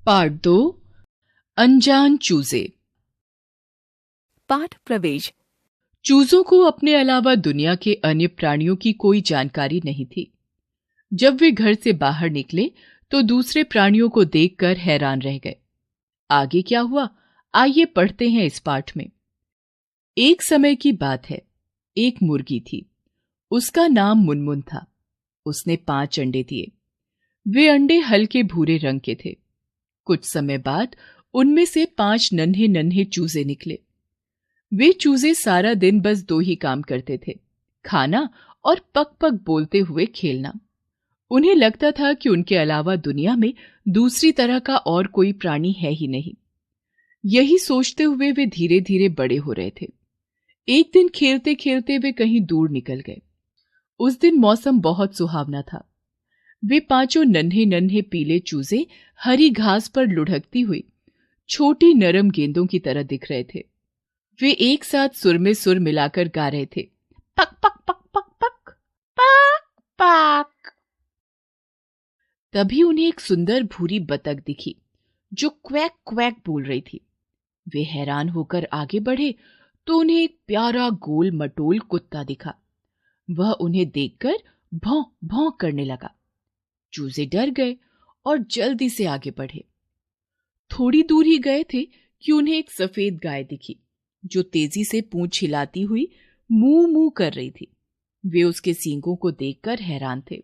Part 2 अनजान चूजे। पाठ प्रवेश। चूजों को अपने अलावा दुनिया के अन्य प्राणियों की कोई जानकारी नहीं थी। जब वे घर से बाहर निकले तो दूसरे प्राणियों को देखकर हैरान रह गए। आगे क्या हुआ, आइए पढ़ते हैं इस पाठ में। एक समय की बात है, एक मुर्गी थी। उसका नाम मुनमुन था। उसने 5 अंडे दिए। वे अंडे हल्के भूरे रंग के थे। कुछ समय बाद उनमें से 5 नन्हे नन्हे चूजे निकले। वे चूजे सारा दिन बस 2 ही काम करते थे, खाना और पक पक बोलते हुए खेलना। उन्हें लगता था कि उनके अलावा दुनिया में दूसरी तरह का और कोई प्राणी है ही नहीं। यही सोचते हुए वे धीरे धीरे बड़े हो रहे थे। एक दिन खेलते खेलते वे कहीं दूर निकल गए। उस दिन मौसम बहुत सुहावना था। वे 5 नन्हे नन्हे पीले चूजे हरी घास पर लुढ़कती हुई छोटी नरम गेंदों की तरह दिख रहे थे। वे एक साथ सुर में सुर मिलाकर गा रहे थे, पक पक पक पक पक पक पक। तभी उन्हें एक सुंदर भूरी बतख दिखी जो क्वैक क्वैक बोल रही थी। वे हैरान होकर आगे बढ़े तो उन्हें एक प्यारा गोल मटोल कुत्ता दिखा। वह उन्हें देखकर भौं भौं करने लगा। चूजे डर गए और जल्दी से आगे बढ़े। थोड़ी दूर ही गए थे कि उन्हें एक सफेद गाय दिखी जो तेजी से पूंछ हिलाती हुई मुंह मुंह कर रही थी। वे उसके सींगों को देखकर हैरान थे।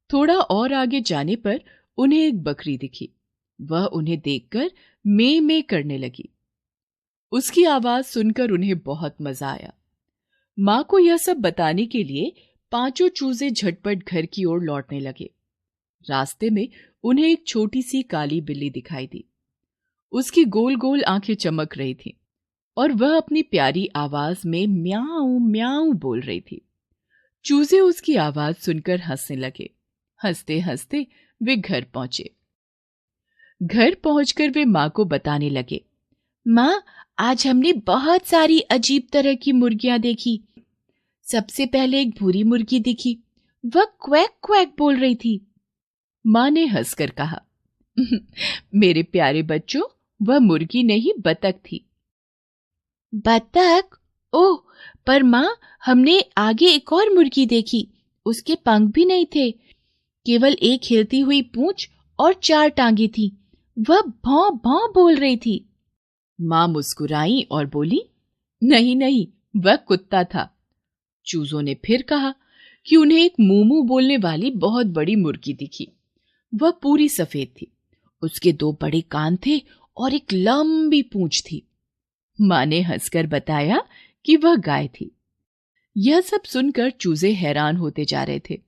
थोड़ा और आगे जाने पर उन्हें एक बकरी दिखी। वह उन्हें देखकर में में करने लगी। उसकी आवाज सुनकर उन्हें बहुत मजा आया। मां को यह सब बताने के लिए 5 चूजे झटपट घर की ओर लौटने लगे। रास्ते में उन्हें एक छोटी सी काली बिल्ली दिखाई दी। उसकी गोल गोल आंखें चमक रही थीं और वह अपनी प्यारी आवाज में म्याऊ म्याऊ बोल रही थी। चूजे उसकी आवाज सुनकर हंसने लगे। हंसते हंसते वे घर पहुंचे। घर पहुंचकर वे मां को बताने लगे, मां, आज हमने बहुत सारी अजीब तरह की मुर्गियां देखी। सबसे पहले एक भूरी मुर्गी दिखी। वह क्वैक क्वैक बोल रही थी। मां ने हंसकर कहा, मेरे प्यारे बच्चों, वह मुर्गी नहीं बतख थी। बतख? ओह, पर मां, हमने आगे एक और मुर्गी देखी। उसके पंख भी नहीं थे, केवल एक हिलती हुई पूंछ और 4 टांगे थी। वह भौं भौं बोल रही थी। मां मुस्कुराई और बोली, नहीं नहीं, वह कुत्ता था। चूजों ने फिर कहा कि उन्हें एक मूमू बोलने वाली बहुत बड़ी मुर्गी दिखी। वह पूरी सफेद थी। उसके 2 बड़े कान थे और एक लंबी पूंछ थी। मां ने हंसकर बताया कि वह गाय थी। यह सब सुनकर चूजे हैरान होते जा रहे थे।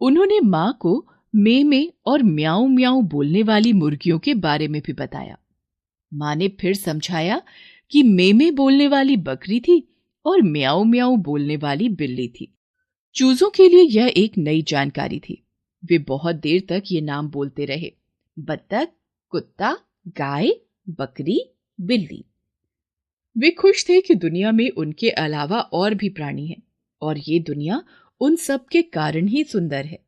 उन्होंने मां को में में और म्याऊं म्याऊं बोलने वाली मुर्गियों के बारे में भी बताया। मां ने फिर समझाया कि में बोलने वाली बकरी थी और म्याऊं म्याऊं बोलने वाली बिल्ली थी। चूजों के लिए यह एक नई जानकारी थी। वे बहुत देर तक ये नाम बोलते रहे, बतख, कुत्ता, गाय, बकरी, बिल्ली। वे खुश थे कि दुनिया में उनके अलावा और भी प्राणी हैं और ये दुनिया उन सब के कारण ही सुंदर है।